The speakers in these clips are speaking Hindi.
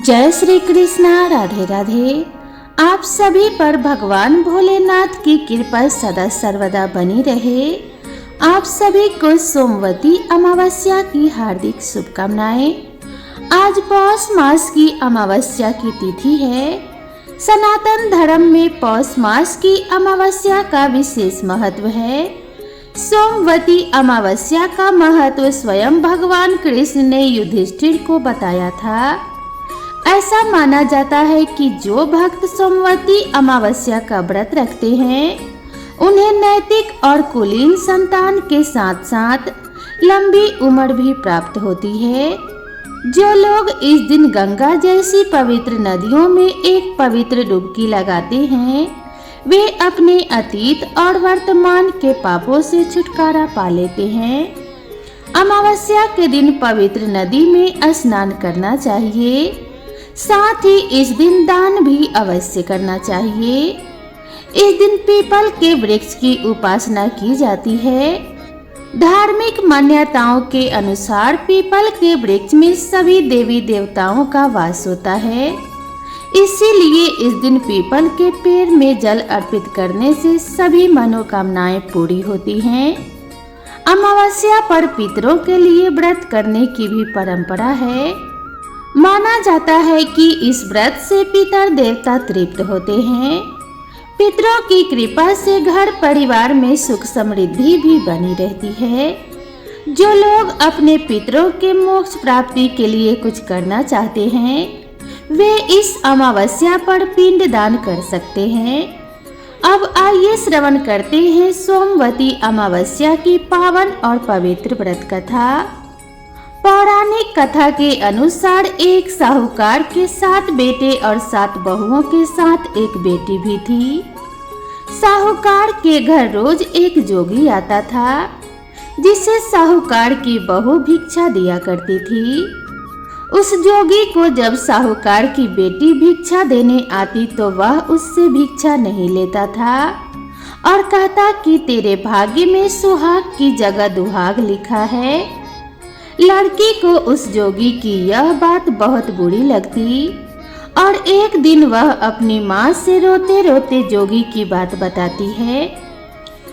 जय श्री कृष्णा। राधे राधे। आप सभी पर भगवान भोलेनाथ की कृपा सदा सर्वदा बनी रहे। आप सभी को सोमवती अमावस्या की हार्दिक शुभकामनाएं। आज पौष मास की अमावस्या की तिथि है। सनातन धर्म में पौष मास की अमावस्या का विशेष महत्व है। सोमवती अमावस्या का महत्व स्वयं भगवान कृष्ण ने युधिष्ठिर को बताया था। ऐसा माना जाता है कि जो भक्त सोमवती अमावस्या का व्रत रखते हैं उन्हें नैतिक और कुलीन संतान के साथ साथ लंबी उम्र भी प्राप्त होती है। जो लोग इस दिन गंगा जैसी पवित्र नदियों में एक पवित्र डुबकी लगाते हैं वे अपने अतीत और वर्तमान के पापों से छुटकारा पा लेते हैं। अमावस्या के दिन पवित्र नदी में स्नान करना चाहिए। साथ ही इस दिन दान भी अवश्य करना चाहिए। इस दिन पीपल के वृक्ष की उपासना की जाती है। धार्मिक मान्यताओं के अनुसार पीपल के वृक्ष में सभी देवी देवताओं का वास होता है। इसीलिए इस दिन पीपल के पेड़ में जल अर्पित करने से सभी मनोकामनाएं पूरी होती हैं। अमावस्या पर पितरों के लिए व्रत करने की भी परंपरा है। माना जाता है कि इस व्रत से पितर देवता तृप्त होते हैं। पितरों की कृपा से घर परिवार में सुख समृद्धि भी बनी रहती है। जो लोग अपने पितरों के मोक्ष प्राप्ति के लिए कुछ करना चाहते हैं वे इस अमावस्या पर पिंड दान कर सकते हैं। अब आइए श्रवण करते हैं सोमवती अमावस्या की पावन और पवित्र व्रत कथा। पौराणिक कथा के अनुसार एक साहूकार के 7 बेटे और 7 बहुओं के साथ एक बेटी भी थी। साहूकार के घर रोज एक जोगी आता था जिसे साहूकार की बहू भिक्षा दिया करती थी। उस जोगी को जब साहूकार की बेटी भिक्षा देने आती तो वह उससे भिक्षा नहीं लेता था और कहता कि तेरे भाग्य में सुहाग की जगह दुहाग लिखा है। लड़की को उस जोगी की यह बात बहुत बुरी लगती और एक दिन वह अपनी माँ से रोते रोते जोगी की बात बताती है।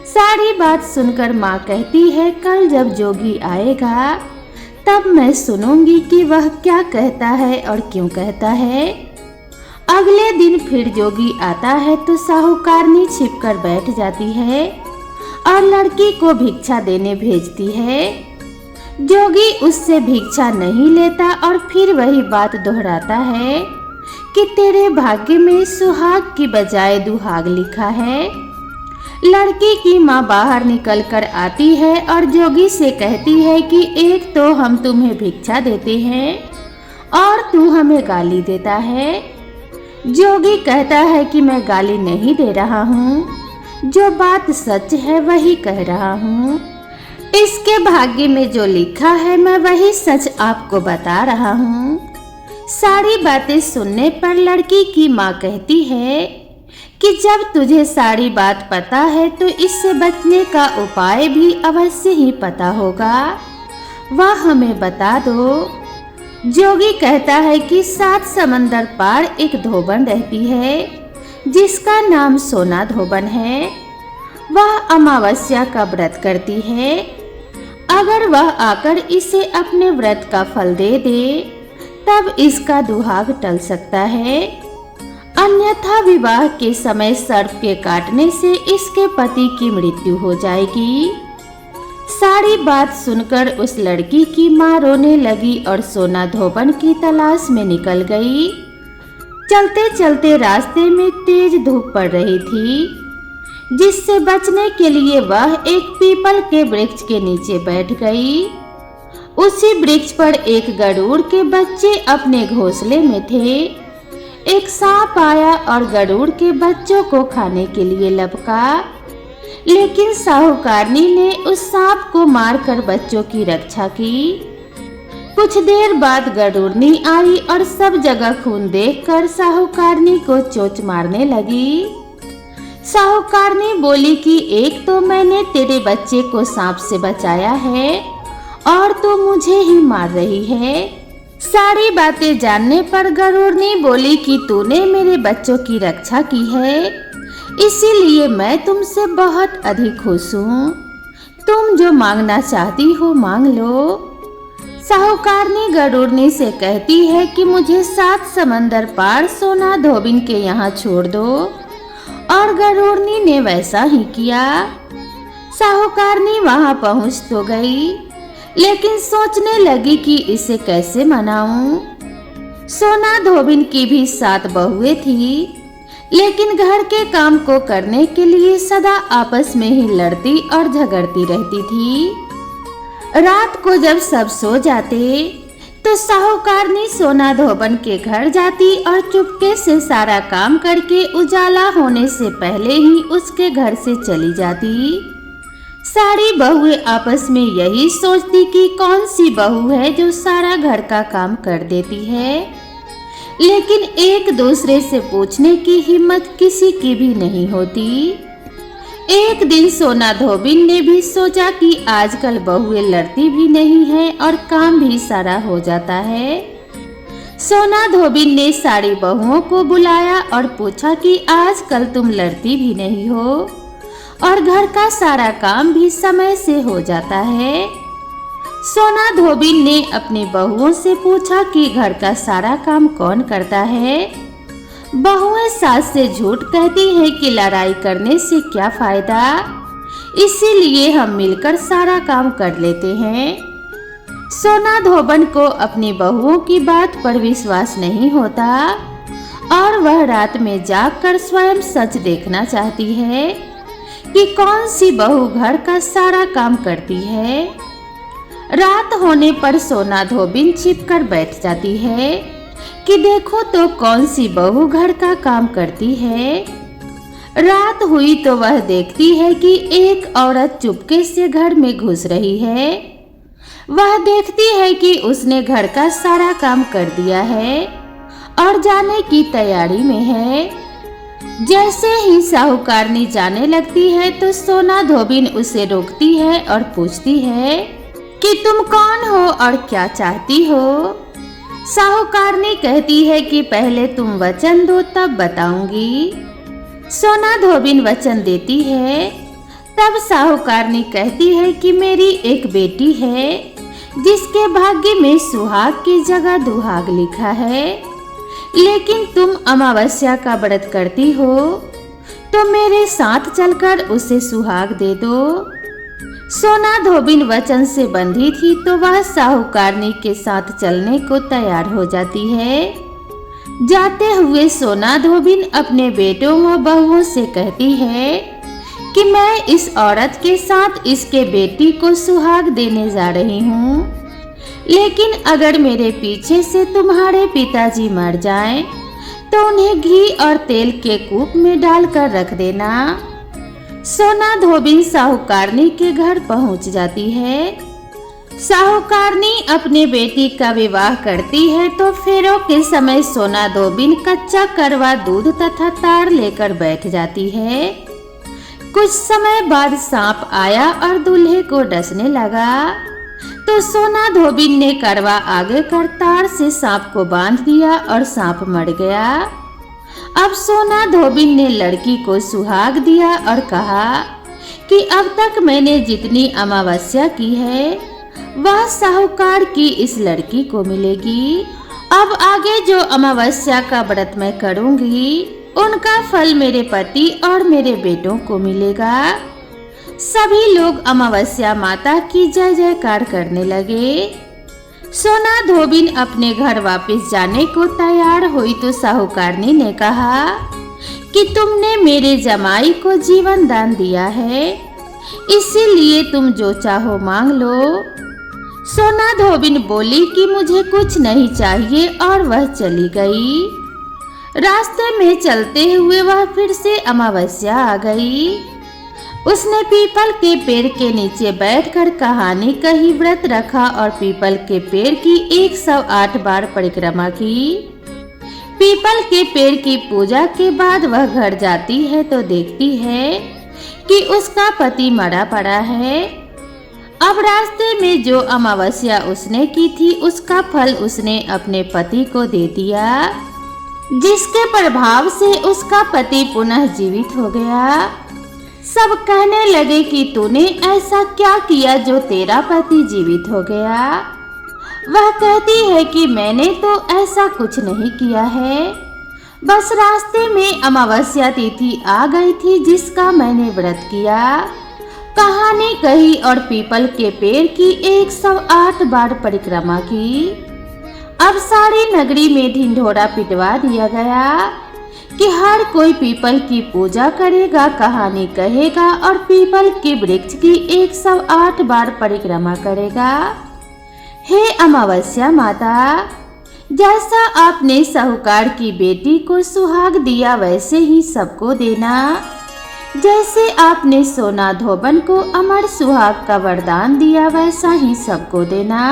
सारी बात सुनकर माँ कहती है कल जब जोगी आएगा तब मैं सुनूंगी कि वह क्या कहता है और क्यों कहता है। अगले दिन फिर जोगी आता है तो साहूकारनी छिपकर बैठ जाती है और लड़की को भिक्षा देने भेजती है। जोगी उससे भिक्षा नहीं लेता और फिर वही बात दोहराता है कि तेरे भाग्य में सुहाग की बजाय दुहाग लिखा है। लड़की की माँ बाहर निकलकर आती है और जोगी से कहती है कि एक तो हम तुम्हें भिक्षा देते हैं और तू हमें गाली देता है। जोगी कहता है कि मैं गाली नहीं दे रहा हूँ, जो बात सच है वही कह रहा हूँ। इसके भाग्य में जो लिखा है मैं वही सच आपको बता रहा हूँ। सारी बातें सुनने पर लड़की की माँ कहती है कि जब तुझे सारी बात पता है तो इससे बचने का उपाय भी अवश्य ही पता होगा, वह हमें बता दो। जोगी कहता है कि 7 समंदर पार एक धोबन रहती है जिसका नाम सोना धोबन है। वह अमावस्या का व्रत करती है। अगर वह आकर इसे अपने व्रत का फल दे दे तब इसका दुहाग टल सकता है, अन्यथा विवाह के समय सर्प के काटने से इसके पति की मृत्यु हो जाएगी। सारी बात सुनकर उस लड़की की माँ रोने लगी और सोना धोबन की तलाश में निकल गई। चलते चलते रास्ते में तेज धूप पड़ रही थी जिससे बचने के लिए वह एक पीपल के वृक्ष के नीचे बैठ गई। उसी वृक्ष पर एक गरुड़ के बच्चे अपने घोंसले में थे। एक सांप आया और गरुड़ के बच्चों को खाने के लिए लपका, लेकिन साहूकारनी ने उस सांप को मारकर बच्चों की रक्षा की। कुछ देर बाद गरुड़नी आई और सब जगह खून देखकर साहूकारनी को चोंच मारने लगी। साहूकारनी बोली कि एक तो मैंने तेरे बच्चे को सांप से बचाया है और तू मुझे ही मार रही है। सारी बातें जानने पर गरुड़नी बोली कि तूने मेरे बच्चों की रक्षा की है, इसीलिए मैं तुमसे बहुत अधिक खुश हूँ। तुम जो मांगना चाहती हो मांग लो। साहूकारनी गरुड़नी से कहती है कि मुझे 7 समंदर पार सोना धोबिन के यहाँ छोड़ दो, और गरुड़नी ने वैसा ही किया। साहूकारनी वहां पहुंच तो गई, लेकिन सोचने लगी कि इसे कैसे मनाऊं। सोना धोबिन की भी 7 बहुएं थी, लेकिन घर के काम को करने के लिए सदा आपस में ही लड़ती और झगड़ती रहती थी। रात को जब सब सो जाते तो साहूकारनी सोना धोबन के घर जाती और चुपके से सारा काम करके उजाला होने से पहले ही उसके घर से चली जाती। सारी बहुएं आपस में यही सोचती कि कौन सी बहू है जो सारा घर का काम कर देती है, लेकिन एक दूसरे से पूछने की हिम्मत किसी की भी नहीं होती। एक दिन सोना धोबिन ने भी सोचा कि आजकल बहुएं लड़ती भी नहीं है और काम भी सारा हो जाता है। सोना धोबिन ने सारी बहुओं को बुलाया और पूछा कि आजकल तुम लड़ती भी नहीं हो और घर का सारा काम भी समय से हो जाता है। सोना धोबिन ने अपनी बहुओं से पूछा कि घर का सारा काम कौन करता है। बहुएं सास से झूठ कहती हैं कि लड़ाई करने से क्या फायदा, इसीलिए हम मिलकर सारा काम कर लेते हैं। सोना धोबन को अपनी बहुओं की बात पर विश्वास नहीं होता और वह रात में जागकर स्वयं सच देखना चाहती है कि कौन सी बहू घर का सारा काम करती है। रात होने पर सोना धोबिन छिपकर बैठ जाती है कि देखो तो कौन सी बहू घर का काम करती है। रात हुई तो वह देखती है कि एक औरत चुपके से घर में घुस रही है। वह देखती है कि उसने घर का सारा काम कर दिया है और जाने की तैयारी में है। जैसे ही साहूकारनी जाने लगती है तो सोना धोबिन उसे रोकती है और पूछती है कि तुम कौन हो और क्या चाहती हो। साहूकारनी कहती है कि पहले तुम वचन दो तब बताऊंगी। सोना धोबिन वचन देती है। तब साहूकारनी कहती है कि मेरी एक बेटी है जिसके भाग्य में सुहाग की जगह दुहाग लिखा है, लेकिन तुम अमावस्या का व्रत करती हो तो मेरे साथ चलकर उसे सुहाग दे दो। सोना धोबिन वचन से बंधी थी तो वह साहूकारनी के साथ चलने को तैयार हो जाती है। जाते हुए सोना धोबिन अपने बेटों व बहुओं से कहती है कि मैं इस औरत के साथ इसके बेटी को सुहाग देने जा रही हूँ, लेकिन अगर मेरे पीछे से तुम्हारे पिताजी मर जाएं तो उन्हें घी और तेल के कूप में डालकर रख देना। सोना धोबिन साहूकारनी के घर पहुंच जाती है। साहूकारनी अपने बेटी का विवाह करती है तो फेरों के समय सोना धोबिन कच्चा करवा दूध तथा तार लेकर बैठ जाती है। कुछ समय बाद सांप आया और दूल्हे को डसने लगा तो सोना धोबिन ने करवा आगे कर तार से सांप को बांध दिया और सांप मर गया। अब सोना धोबिन ने लड़की को सुहाग दिया और कहा कि अब तक मैंने जितनी अमावस्या की है वह साहूकार की इस लड़की को मिलेगी। अब आगे जो अमावस्या का व्रत मैं करूंगी उनका फल मेरे पति और मेरे बेटों को मिलेगा। सभी लोग अमावस्या माता की जय जयकार करने लगे। सोना धोबिन अपने घर वापस जाने को तैयार हुई तो साहूकारनी ने कहा कि तुमने मेरे जमाई को जीवन दान दिया है, इसीलिए तुम जो चाहो मांग लो। सोना धोबिन बोली कि मुझे कुछ नहीं चाहिए और वह चली गई। रास्ते में चलते हुए वह फिर से अमावस्या आ गई। उसने पीपल के पेड़ के नीचे बैठकर कहानी कही, व्रत रखा और पीपल के पेड़ की 108 बार परिक्रमा की। पीपल के पेड़ की पूजा के बाद वह घर जाती है तो देखती है कि उसका पति मरा पड़ा है। अब रास्ते में जो अमावस्या उसने की थी उसका फल उसने अपने पति को दे दिया, जिसके प्रभाव से उसका पति पुनः जीवित हो गया। सब कहने लगे कि तूने ऐसा क्या किया जो तेरा पति जीवित हो गया। वह कहती है कि मैंने तो ऐसा कुछ नहीं किया है, बस रास्ते में अमावस्या तिथि आ गई थी जिसका मैंने व्रत किया, कहानी कही और पीपल के पेड़ की 108 बार परिक्रमा की। अब सारी नगरी में ढिंढोरा पिटवा दिया गया कि हर कोई पीपल की पूजा करेगा, कहानी कहेगा और पीपल के वृक्ष की 108 बार परिक्रमा करेगा। हे अमावस्या माता, जैसा आपने साहूकार की बेटी को सुहाग दिया वैसे ही सबको देना। जैसे आपने सोना धोबन को अमर सुहाग का वरदान दिया वैसा ही सबको देना।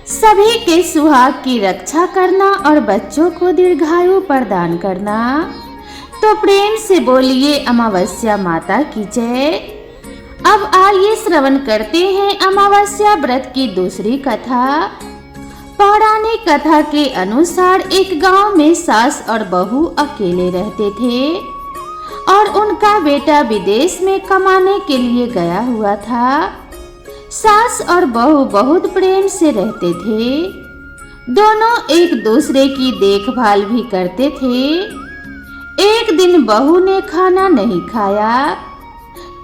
सभी के सुहाग की रक्षा करना और बच्चों को दीर्घायु प्रदान करना। तो प्रेम से बोलिए अमावस्या माता की जय। अब आइए श्रवण करते हैं अमावस्या व्रत की दूसरी कथा। पौराणिक कथा के अनुसार एक गांव में सास और बहू अकेले रहते थे और उनका बेटा विदेश में कमाने के लिए गया हुआ था। सास और बहू बहुत प्रेम से रहते थे। दोनों एक दूसरे की देखभाल भी करते थे। एक दिन बहू ने खाना नहीं खाया।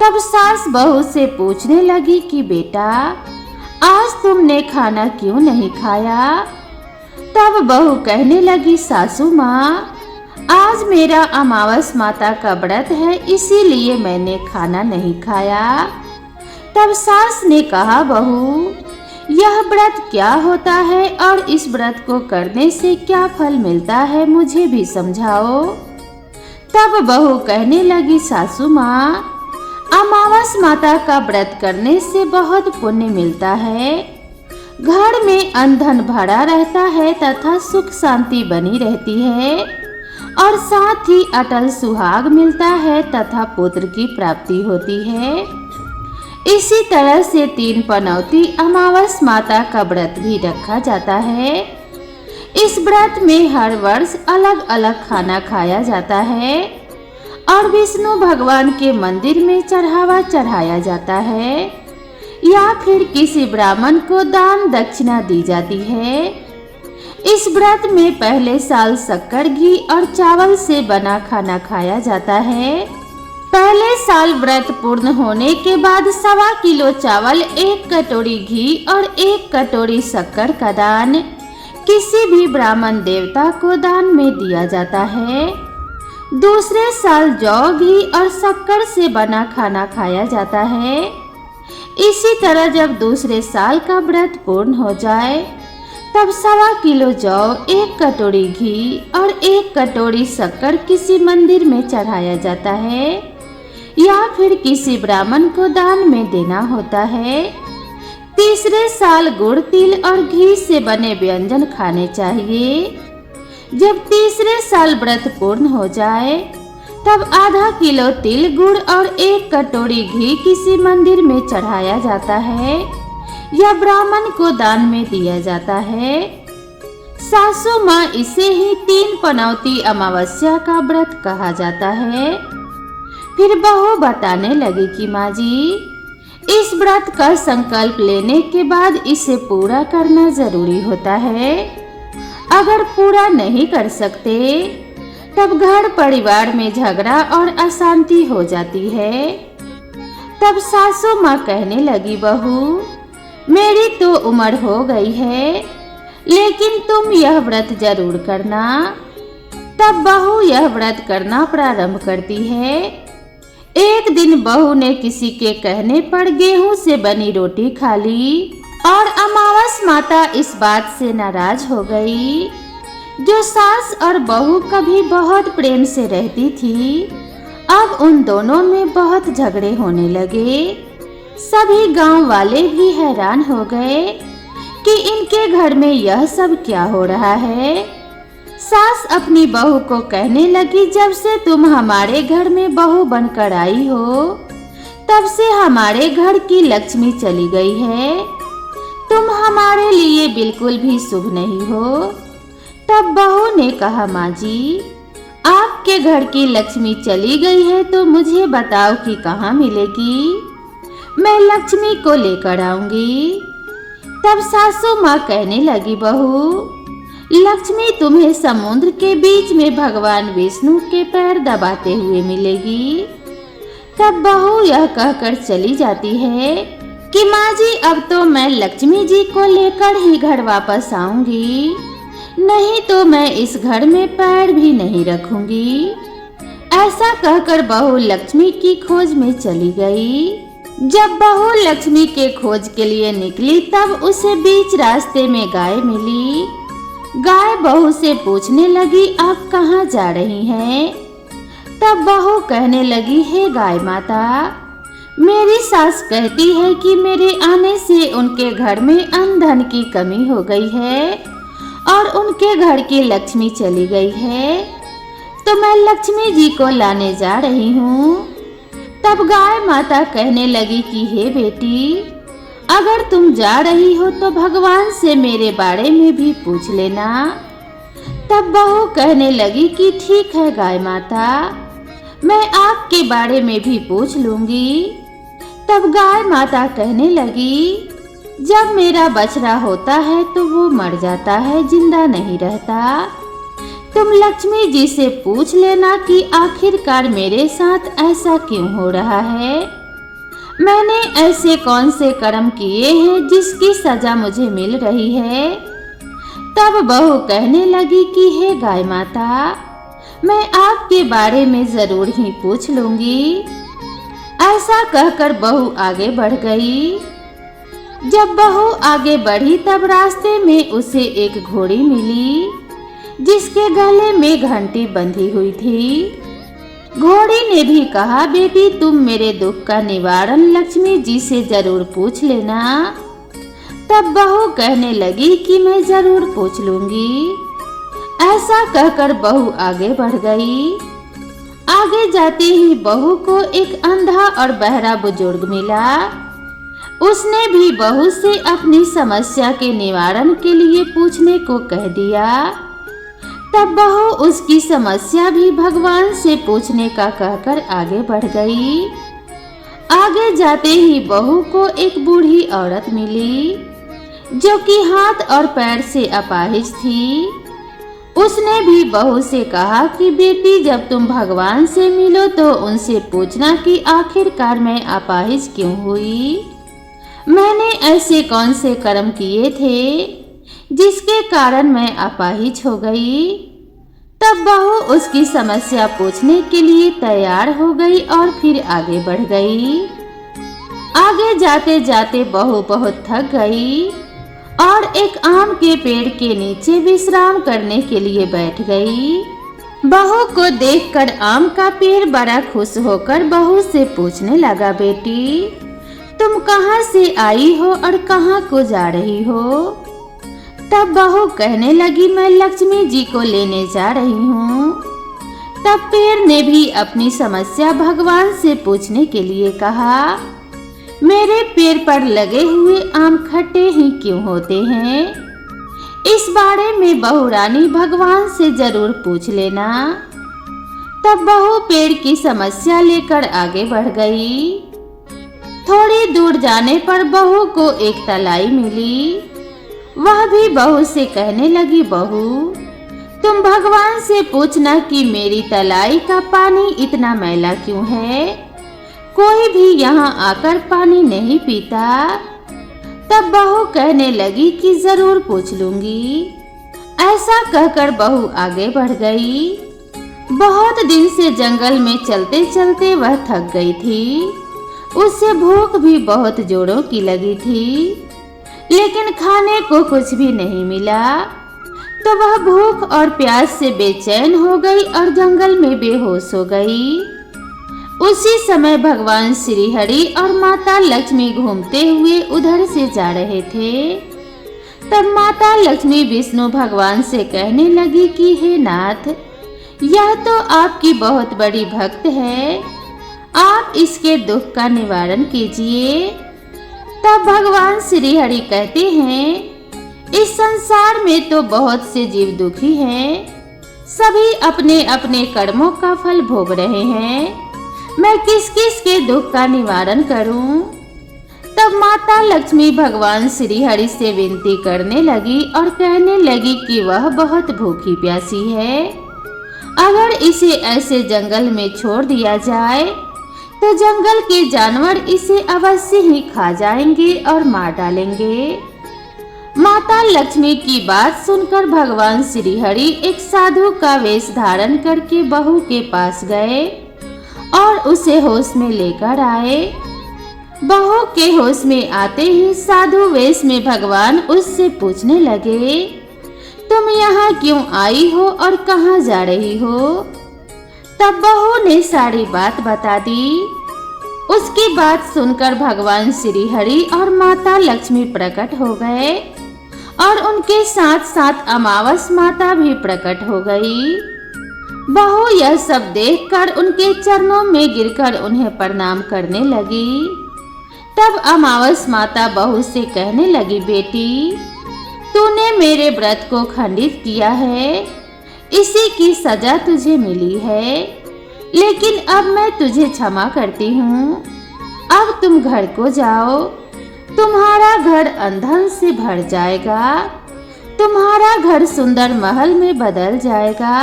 तब सास बहू से पूछने लगी कि बेटा, आज तुमने खाना क्यों नहीं खाया? तब बहू कहने लगी, सासू माँ, आज मेरा अमावस माता का व्रत है, इसीलिए मैंने खाना नहीं खाया। तब सास ने कहा, बहू, यह व्रत क्या होता है और इस व्रत को करने से क्या फल मिलता है, मुझे भी समझाओ। तब बहू कहने लगी, सासू माँ, अमावस माता का व्रत करने से बहुत पुण्य मिलता है। घर में अन्न धन भरा रहता है तथा सुख शांति बनी रहती है और साथ ही अटल सुहाग मिलता है तथा पुत्र की प्राप्ति होती है। इसी तरह से 3 पनौती अमावस माता का व्रत भी रखा जाता है। इस व्रत में हर वर्ष अलग अलग खाना खाया जाता है और विष्णु भगवान के मंदिर में चढ़ावा चढ़ाया जाता है या फिर किसी ब्राह्मण को दान दक्षिणा दी जाती है। इस व्रत में पहले साल शक्कर, घी और चावल से बना खाना खाया जाता है। पहले साल व्रत पूर्ण होने के बाद 1.25 किलो चावल, 1 कटोरी घी और 1 कटोरी शक्कर का दान किसी भी ब्राह्मण देवता को दान में दिया जाता है। दूसरे साल जौ, घी और शक्कर से बना खाना खाया जाता है। इसी तरह जब दूसरे साल का व्रत पूर्ण हो जाए तब 1.25 किलो जौ, 1 कटोरी घी और 1 कटोरी शक्कर किसी मंदिर में चढ़ाया जाता है या फिर किसी ब्राह्मण को दान में देना होता है। तीसरे साल गुड़, तिल और घी से बने व्यंजन खाने चाहिए। जब तीसरे साल व्रत पूर्ण हो जाए तब आधा किलो तिल, गुड़ और 1 कटोरी घी किसी मंदिर में चढ़ाया जाता है या ब्राह्मण को दान में दिया जाता है। सासू माँ, इसे ही 3 पनौती अमावस्या का व्रत कहा जाता है। फिर बहू बताने लगी कि माँ जी, इस व्रत का संकल्प लेने के बाद इसे पूरा करना जरूरी होता है। अगर पूरा नहीं कर सकते तब घर परिवार में झगड़ा और अशांति हो जाती है। तब सासू माँ कहने लगी, बहू, मेरी तो उम्र हो गई है, लेकिन तुम यह व्रत जरूर करना। तब बहू यह व्रत करना प्रारंभ करती है। एक दिन बहू ने किसी के कहने पर गेहूं से बनी रोटी खा ली और अमावस माता इस बात से नाराज हो गई। जो सास और बहू कभी बहुत प्रेम से रहती थी, अब उन दोनों में बहुत झगड़े होने लगे। सभी गांव वाले भी हैरान हो गए कि इनके घर में यह सब क्या हो रहा है। सास अपनी बहू को कहने लगी, जब से तुम हमारे घर में बहू बनकर आई हो तब से हमारे घर की लक्ष्मी चली गई है। तुम हमारे लिए बिल्कुल भी शुभ नहीं हो। तब बहू ने कहा, माँ जी, आपके घर की लक्ष्मी चली गई है तो मुझे बताओ कि कहाँ मिलेगी, मैं लक्ष्मी को लेकर आऊंगी। तब सासू माँ कहने लगी, बहू, लक्ष्मी तुम्हें समुद्र के बीच में भगवान विष्णु के पैर दबाते हुए मिलेगी। तब बहू यह कहकर चली जाती है कि माँ जी, अब तो मैं लक्ष्मी जी को लेकर ही घर वापस आऊंगी, नहीं तो मैं इस घर में पैर भी नहीं रखूंगी। ऐसा कहकर बहू लक्ष्मी की खोज में चली गई। जब बहू लक्ष्मी के खोज के लिए निकली तब उसे बीच रास्ते में गाय मिली। गाय बहू से पूछने लगी, आप कहाँ जा रही हैं? तब बहू कहने लगी, हे गाय माता, मेरी सास कहती है कि मेरे आने से उनके घर में अन्न धन की कमी हो गई है और उनके घर की लक्ष्मी चली गई है, तो मैं लक्ष्मी जी को लाने जा रही हूँ। तब गाय माता कहने लगी कि हे बेटी, अगर तुम जा रही हो तो भगवान से मेरे बारे में भी पूछ लेना। तब बहू कहने लगी कि ठीक है गाय माता, मैं आपके बारे में भी पूछ लूंगी। तब गाय माता कहने लगी, जब मेरा बछड़ा होता है तो वो मर जाता है, जिंदा नहीं रहता। तुम लक्ष्मी जी से पूछ लेना कि आखिरकार मेरे साथ ऐसा क्यों हो रहा है, मैंने ऐसे कौन से कर्म किए हैं जिसकी सजा मुझे मिल रही है। तब बहू कहने लगी कि हे गाय माता, मैं आपके बारे में जरूर ही पूछ लूंगी। ऐसा कहकर बहू आगे बढ़ गई। जब बहू आगे बढ़ी तब रास्ते में उसे एक घोड़ी मिली जिसके गले में घंटी बंधी हुई थी। घोड़ी ने भी कहा, बेटी, तुम मेरे दुख का निवारण लक्ष्मी जी से जरूर पूछ लेना। तब बहू कहने लगी कि मैं जरूर पूछ लूंगी। ऐसा कहकर बहू आगे बढ़ गई। आगे जाते ही बहू को एक अंधा और बहरा बुजुर्ग मिला। उसने भी बहू से अपनी समस्या के निवारण के लिए पूछने को कह दिया। तब बहू उसकी समस्या भी भगवान से पूछने का कहकर आगे बढ़ गई। आगे जाते ही बहू को एक बूढ़ी औरत मिली जो कि हाथ और पैर से अपाहिज थी। उसने भी बहू से कहा कि बेटी, जब तुम भगवान से मिलो तो उनसे पूछना कि आखिरकार मैं अपाहिज क्यों हुई, मैंने ऐसे कौन से कर्म किए थे जिसके कारण मैं अपाहिज हो गई। तब बहू उसकी समस्या पूछने के लिए तैयार हो गई और फिर आगे बढ़ गई। आगे जाते जाते बहू बहुत थक गई और एक आम के पेड़ के नीचे विश्राम करने के लिए बैठ गई। बहू को देखकर आम का पेड़ बड़ा खुश होकर बहू से पूछने लगा, बेटी, तुम कहाँ से आई हो और कहाँ को जा रही हो? तब बहू कहने लगी, मैं लक्ष्मी जी को लेने जा रही हूँ। तब पेड़ ने भी अपनी समस्या भगवान से पूछने के लिए कहा, मेरे पेड़ पर लगे हुए आम खट्टे ही क्यों होते हैं? इस बारे में बहू रानी भगवान से जरूर पूछ लेना। तब बहू पेड़ की समस्या लेकर आगे बढ़ गई। थोड़ी दूर जाने पर बहू को एक तलाई मिली। वह भी बहू से कहने लगी, बहू, तुम भगवान से पूछना कि मेरी तलाई का पानी इतना मैला क्यों है, कोई भी यहाँ आकर पानी नहीं पीता। तब बहू कहने लगी कि जरूर पूछ लूंगी। ऐसा कहकर बहू आगे बढ़ गई। बहुत दिन से जंगल में चलते चलते वह थक गई थी। उसे भूख भी बहुत जोरों की लगी थी, लेकिन खाने को कुछ भी नहीं मिला। तो वह भूख और प्यास से बेचैन हो गई और जंगल में बेहोश हो गई। उसी समय भगवान श्री हरि और माता लक्ष्मी घूमते हुए उधर से जा रहे थे। तब माता लक्ष्मी विष्णु भगवान से कहने लगी कि हे नाथ, यह तो आपकी बहुत बड़ी भक्त है, आप इसके दुख का निवारण कीजिए। तब भगवान श्री हरि कहते हैं, इस संसार में तो बहुत से जीव दुखी हैं, सभी अपने अपने कर्मों का फल भोग रहे हैं। मैं किस किस के दुख का निवारण करूं? तब माता लक्ष्मी भगवान श्री हरि से विनती करने लगी और कहने लगी कि वह बहुत भूखी प्यासी है। अगर इसे ऐसे जंगल में छोड़ दिया जाए तो जंगल के जानवर इसे अवश्य ही खा जाएंगे और मार डालेंगे। माता लक्ष्मी की बात सुनकर भगवान श्री हरि एक साधु का वेश धारण करके बहू के पास गए और उसे होश में लेकर आए। बहू के होश में आते ही साधु वेश में भगवान उससे पूछने लगे, तुम यहाँ क्यों आई हो और कहाँ जा रही हो? तब बहू ने सारी बात बता दी। उसकी बात सुनकर भगवान श्री हरि और माता लक्ष्मी प्रकट हो गए और उनके साथ साथ अमावस माता भी प्रकट हो गई। बहू यह सब देखकर उनके चरणों में गिरकर उन्हें प्रणाम करने लगी। तब अमावस माता बहू से कहने लगी, बेटी, तूने मेरे व्रत को खंडित किया है, इसी की सजा तुझे मिली है, लेकिन अब मैं तुझे क्षमा करती हूँ। अब तुम घर को जाओ, तुम्हारा घर अंधन से भर जाएगा, तुम्हारा घर सुंदर महल में बदल जाएगा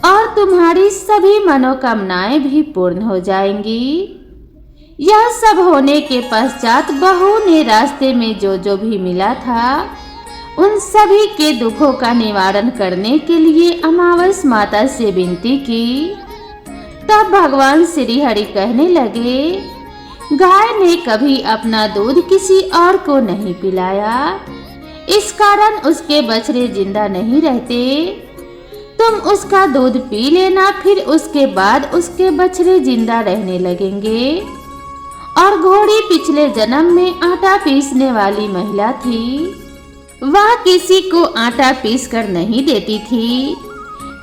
और तुम्हारी सभी मनोकामनाएं भी पूर्ण हो जाएंगी। यह सब होने के पश्चात बहू ने रास्ते में जो भी मिला था उन सभी के दुखों का निवारण करने के लिए अमावस माता से विनती की। तब भगवान श्री हरि कहने लगे, गाय ने कभी अपना दूध किसी और को नहीं पिलाया, इस कारण उसके बछड़े जिंदा नहीं रहते। तुम उसका दूध पी लेना, फिर उसके बाद उसके बछड़े जिंदा रहने लगेंगे। और घोड़ी पिछले जन्म में आटा पीसने वाली महिला थी, वह किसी को आटा पीस कर नहीं देती थी,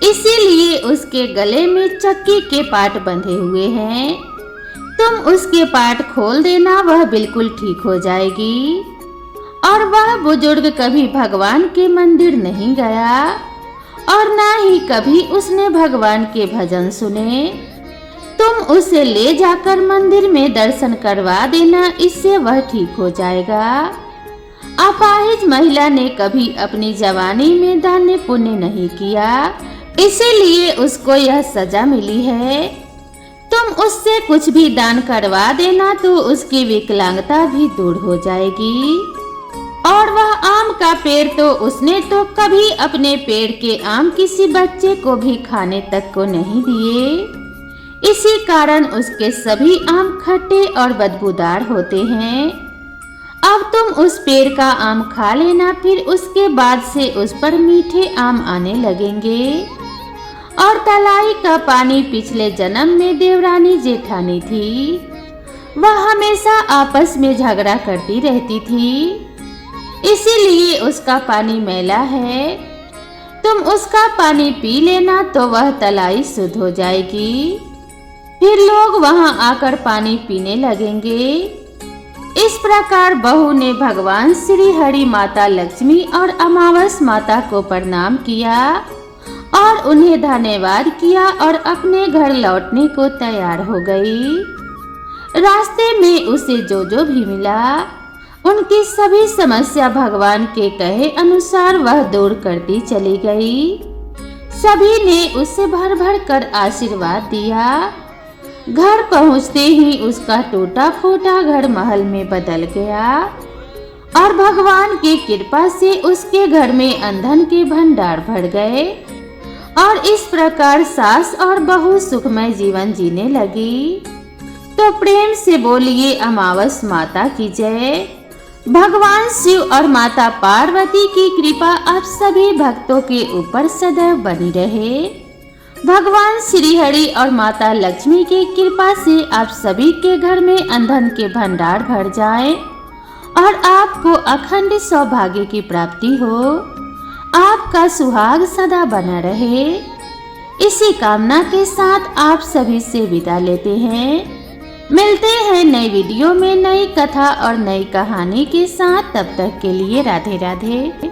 इसीलिए उसके गले में चक्की के पाट बंधे हुए हैं। तुम उसके पाट खोल देना, वह बिल्कुल ठीक हो जाएगी। और वह बुजुर्ग कभी भगवान के मंदिर नहीं गया और ना ही कभी उसने भगवान के भजन सुने। तुम उसे ले जाकर मंदिर में दर्शन करवा देना, इससे वह ठीक हो जाएगा। अपाहिज महिला ने कभी अपनी जवानी में दान पुण्य नहीं किया, इसीलिए उसको यह सजा मिली है। तुम उससे कुछ भी दान करवा देना तो उसकी विकलांगता भी दूर हो जाएगी। और वह आम का पेड़ तो उसने तो कभी अपने पेड़ के आम किसी बच्चे को भी खाने तक को नहीं दिए, इसी कारण उसके सभी आम खट्टे और बदबूदार होते हैं। अब तुम उस पेड़ का आम खा लेना, फिर उसके बाद से उस पर मीठे आम आने लगेंगे। और तलाई का पानी पिछले जन्म में देवरानी जेठानी थी, वह हमेशा आपस में झगड़ा करती रहती थी, इसीलिए उसका पानी मैला है। तुम उसका पानी पी लेना तो वह तलाई शुद्ध हो जाएगी, फिर लोग वहां आकर पानी पीने लगेंगे। इस प्रकार बहू ने भगवान श्री हरि, माता लक्ष्मी और अमावस माता को प्रणाम किया और उन्हें धन्यवाद किया और अपने घर लौटने को तैयार हो गई। रास्ते में उसे जो भी मिला उनकी सभी समस्या भगवान के कहे अनुसार वह दूर करती चली गई। सभी ने उसे भर भर कर आशीर्वाद दिया। घर पहुंचते ही उसका टूटा फूटा घर महल में बदल गया और भगवान की कृपा से उसके घर में अंधन के भंडार भर गए। और इस प्रकार सास और बहू सुखमय जीवन जीने लगी। तो प्रेम से बोलिए अमावस माता की जय। भगवान शिव और माता पार्वती की कृपा आप सभी भक्तों के ऊपर सदैव बनी रहे। भगवान श्री हरि और माता लक्ष्मी की कृपा से आप सभी के घर में अंधन के भंडार भर जाएं और आपको अखंड सौभाग्य की प्राप्ति हो। आपका सुहाग सदा बना रहे। इसी कामना के साथ आप सभी से विदा लेते हैं। मिलते हैं नई वीडियो में नई कथा और नई कहानी के साथ। तब तक के लिए राधे राधे।